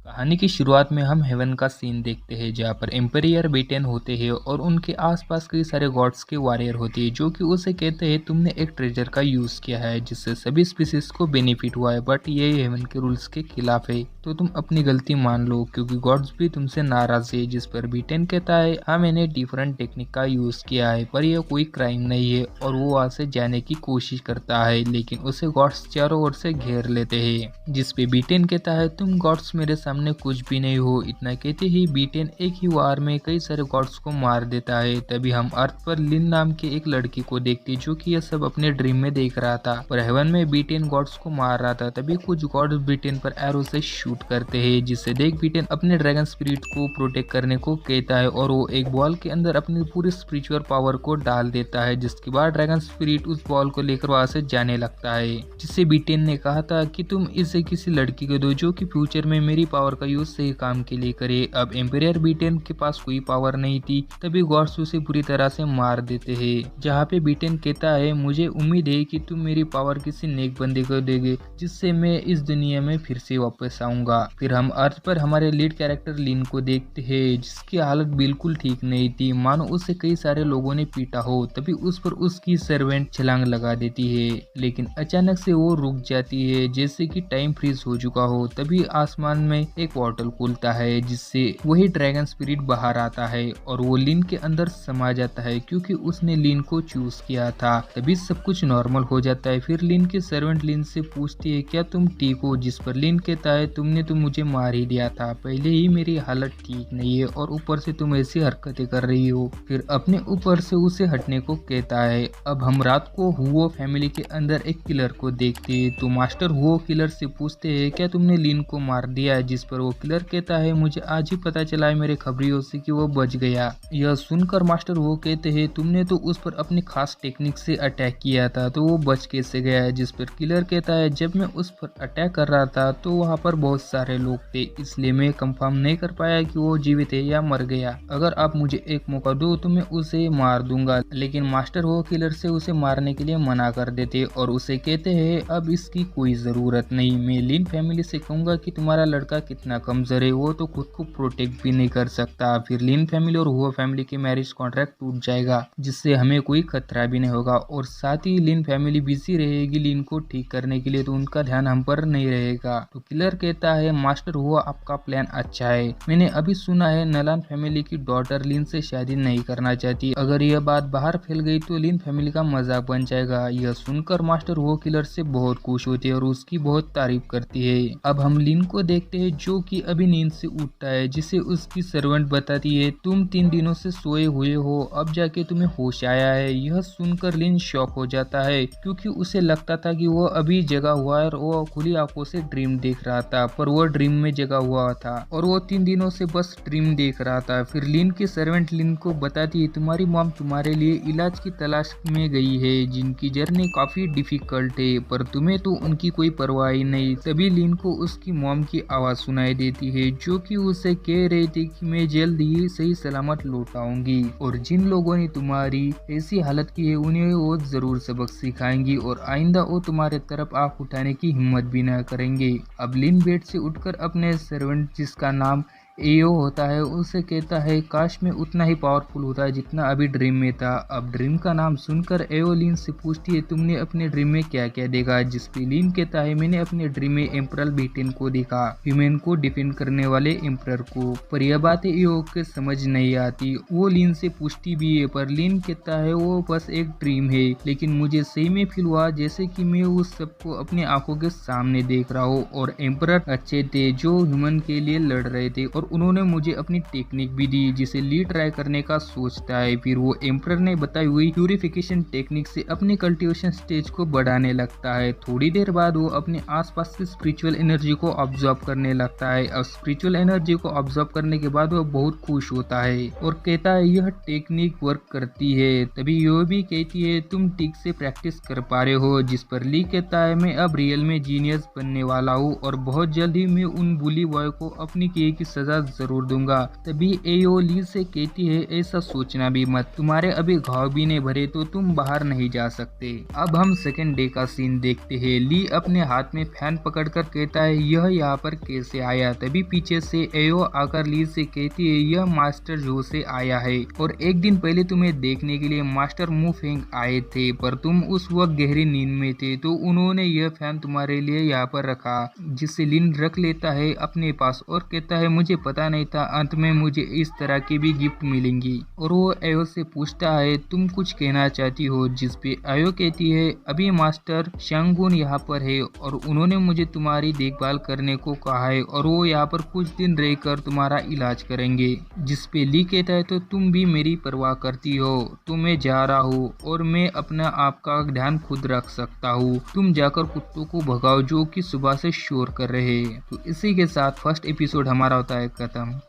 कहानी की शुरुआत में हम हेवन का सीन देखते हैं जहाँ पर एम्पायर बेटेन होते हैं और उनके आसपास कई सारे गॉड्स के वॉरियर होते हैं जो कि उसे कहते हैं तुमने एक ट्रेजर का यूज़ किया है जिससे सभी स्पीसीज को बेनिफिट हुआ है, बट ये हेवन के रूल्स के खिलाफ है, तो तुम अपनी गलती मान लो क्योंकि गॉड्स भी तुमसे नाराज है। जिस पर बेटेन कहता है हाँ मैंने डिफरेंट टेक्निक का यूज़ किया है पर यह कोई क्राइम नहीं है, और वो वहाँ से जाने की कोशिश करता है लेकिन उसे गॉड्स चारों ओर से घेर लेते हैं। जिस पे बेटेन कहता है तुम गॉड्स मेरे सामने कुछ भी नहीं हो। इतना कहते ही बीटेन एक ही वार में कई सारे गॉड्स को मार देता है। तभी हम अर्थ पर लिन नाम के एक लड़की को देखते जो कि यह सब अपने ड्रीम में देख रहा था, पर हेवन में बीटेन गॉड्स को मार रहा था। तभी कुछ गॉड्स बीटेन पर एरो से शूट करते हैं, जिससे देख बीटेन अपने ड्रैगन स्पिरिट को प्रोटेक्ट करने को कहता है और वो एक बॉल के अंदर अपनी पूरी स्पिरिचुअल पावर को डाल देता है, जिसके बाद ड्रैगन स्पिरिट उस बॉल को लेकर वहां से जाने लगता है। जिससे बीटेन ने कहा था कि तुम इसे किसी लड़की को दो जो कि फ्यूचर में मेरी पावर का यूज सही काम के लिए करे। अब एम्पायर बीटेन के पास कोई पावर नहीं थी, तभी गॉड्स उसे पूरी तरह से मार देते हैं। जहाँ पे बीटेन कहता है मुझे उम्मीद है कि तुम मेरी पावर किसी नेक बंदे को देगे जिससे मैं इस दुनिया में फिर से वापस आऊंगा। फिर हम अर्थ पर हमारे लीड कैरेक्टर लिन को देखते हैं जिसकी हालत बिल्कुल ठीक नहीं थी, मानो उसे कई सारे लोगों ने पीटा हो। तभी उस पर उसकी सर्वेंट छलांग लगा देती है, लेकिन अचानक से वो रुक जाती है जैसे कि टाइम फ्रीज हो चुका हो। तभी आसमान में एक पोर्टल खुलता है जिससे वही ड्रैगन स्पिरिट बाहर आता है और वो लिन के अंदर समा जाता है क्योंकि उसने लिन को चूज किया था। तभी सब कुछ नॉर्मल हो जाता है। फिर लिन की सर्वेंट लिन से पूछती है क्या तुम ठीक हो, जिस पर लिन कहता है तुमने तो मुझे मार ही दिया था, पहले ही मेरी हालत ठीक नहीं है और ऊपर से तुम ऐसी हरकतें कर रही हो। फिर अपने ऊपर से उसे हटने को कहता है। अब हम रात को हुओ फैमिली के अंदर एक किलर को देखते हैं, तो मास्टर हुओ किलर से पूछते हैं क्या तुमने लिन को मार दिया, जिस पर वो किलर कहता है मुझे आज ही पता चला है मेरे खबरियों से कि वो बच गया। यह सुनकर मास्टर वो कहते हैं तुमने तो उस पर अपनी खास टेक्निक से अटैक किया था तो वो बच कैसे गया, जिस पर किलर कहता है जब मैं उस पर अटैक कर रहा था तो वहाँ पर बहुत सारे लोग थे, इसलिए मैं कंफर्म नहीं कर पाया कि वो जीवित है या मर गया। अगर आप मुझे एक मौका दो तो मैं उसे मार दूंगा। लेकिन मास्टर वो किलर से उसे मारने के लिए मना कर देते और उसे कहते हैं अब इसकी कोई जरूरत नहीं, मैं लिन फैमिली से कहूंगा कि तुम्हारा लड़का कितना कमजोर है, वो तो खुद को प्रोटेक्ट भी नहीं कर सकता। फिर लिन फैमिली और हुआ फैमिली के मैरिज कॉन्ट्रैक्ट टूट जाएगा जिससे हमें कोई खतरा भी नहीं होगा, और साथ ही लिन फैमिली बिजी रहेगी लिन को ठीक करने के लिए, तो उनका ध्यान हम पर नहीं रहेगा। तो किलर कहता है मास्टर हुआ आपका प्लान अच्छा है, मैंने अभी सुना है नलान फैमिली की डॉटर लिन से शादी नहीं करना चाहती, अगर यह बात बाहर फैल गई तो लिन फैमिली का मजाक बन जाएगा। यह सुनकर मास्टर हुआ किलर से बहुत खुश होती है और उसकी बहुत तारीफ करती है। अब हम लिन को देखते हैं जो कि अभी नींद से उठता है, जिसे उसकी सर्वेंट बताती है तुम 3 दिनों से सोए हुए हो, अब जाके तुम्हें होश आया है। यह सुनकर लिन शॉक हो जाता है क्योंकि उसे लगता था कि वो अभी जगा हुआ है और वो खुली आंखों से ड्रीम देख रहा था, पर वो ड्रीम में जगा हुआ था और वो 3 दिनों से बस ड्रीम देख रहा था। फिर लिन की सर्वेंट लिन को बताती है तुम्हारी मॉम तुम्हारे लिए इलाज की तलाश में गई है जिनकी जर्नी काफी डिफिकल्ट है, पर तुम्हें तो उनकी कोई परवाह ही नहीं। तभी लिन को उसकी मॉम की आवाज सुनाई देती है जो कि उसे कह रही थी कि मैं जल्द ही सही सलामत लौट आऊंगी और जिन लोगों ने तुम्हारी ऐसी हालत की है उन्हें वो जरूर सबक सिखाएंगी और आइंदा वो तुम्हारे तरफ आंख उठाने की हिम्मत भी न करेंगे। अब लिन बेड से उठकर अपने सर्वेंट जिसका नाम एओ होता है उसे कहता है काश मैं उतना ही पावरफुल होता है जितना अभी ड्रीम में था। अब ड्रीम का नाम सुनकर एओ लिन से पूछती है तुमने अपने ड्रीम में क्या क्या देखा, जिस पे लिन कहता है मैंने अपने ड्रीम में एम्परर बीटेन को देखा, ह्यूमन को डिफेंड करने वाले एम्परर को। पर यह बात एओ के समझ नहीं आती, वो लिन से पूछती भी है पर लिन कहता है वो बस एक ड्रीम है, लेकिन मुझे सही में फील हुआ जैसे कि मैं उस सबको अपने आंखों के सामने देख रहा हूँ और एम्परर अच्छे थे जो ह्यूमन के लिए लड़ रहे थे और उन्होंने मुझे अपनी टेक्निक भी दी जिसे ली ट्राई करने का सोचता है। फिर वो एम्परर ने बताई हुई प्यूरिफिकेशन टेक्निक से अपनी कल्टीवेशन स्टेज को बढ़ाने लगता है। थोड़ी देर बाद वो अपने आसपास की स्पिरिचुअल एनर्जी को ऑब्जर्व करने लगता है और स्पिरिचुअल एनर्जी को ऑब्जर्व करने के बाद वो बहुत खुश होता है और कहता है यह टेक्निक वर्क करती है। तभी यो भी कहती है तुम ठीक से प्रैक्टिस कर पा रहे हो, जिस पर ली कहता है मैं अब रियल में जीनियस बनने वाला हूँ और बहुत जल्द ही मैं उन बुली बॉय को अपनी किए की सजा सजा जरूर दूंगा। तभी एओ ली से कहती है ऐसा सोचना भी मत, तुम्हारे अभी घाव भी नहीं भरे तो तुम बाहर नहीं जा सकते। अब हम सेकंड डे का सीन देखते हैं। ली अपने हाथ में फैन पकड़कर कहता है यह यहाँ पर कैसे आया। तभी पीछे से एओ आकर ली से कहती है यह मास्टर जो से आया है और एक दिन पहले तुम्हें देखने के लिए मास्टर मुफेंग आए थे, पर तुम उस वक्त गहरी नींद में थे तो उन्होंने यह फैन तुम्हारे लिए यहाँ पर रखा, जिसे लिन रख लेता है अपने पास और कहता है मुझे पता नहीं था अंत में मुझे इस तरह की भी गिफ्ट मिलेंगी। और वो एओ से पूछता है तुम कुछ कहना चाहती हो, जिसपे एओ कहती है अभी मास्टर शांगुन यहाँ पर है और उन्होंने मुझे तुम्हारी देखभाल करने को कहा है और वो यहाँ पर कुछ दिन रहकर तुम्हारा इलाज करेंगे। जिसपे ली कहता है तो तुम भी मेरी परवाह करती हो तो मैं जा रहा हूँ और मैं अपना आपका ध्यान खुद रख सकता हूँ, तुम जाकर कुत्तों को भगाओ जो कि सुबह से शोर कर रहे हैं। तो इसी के साथ फर्स्ट एपिसोड हमारा होता है खत्म।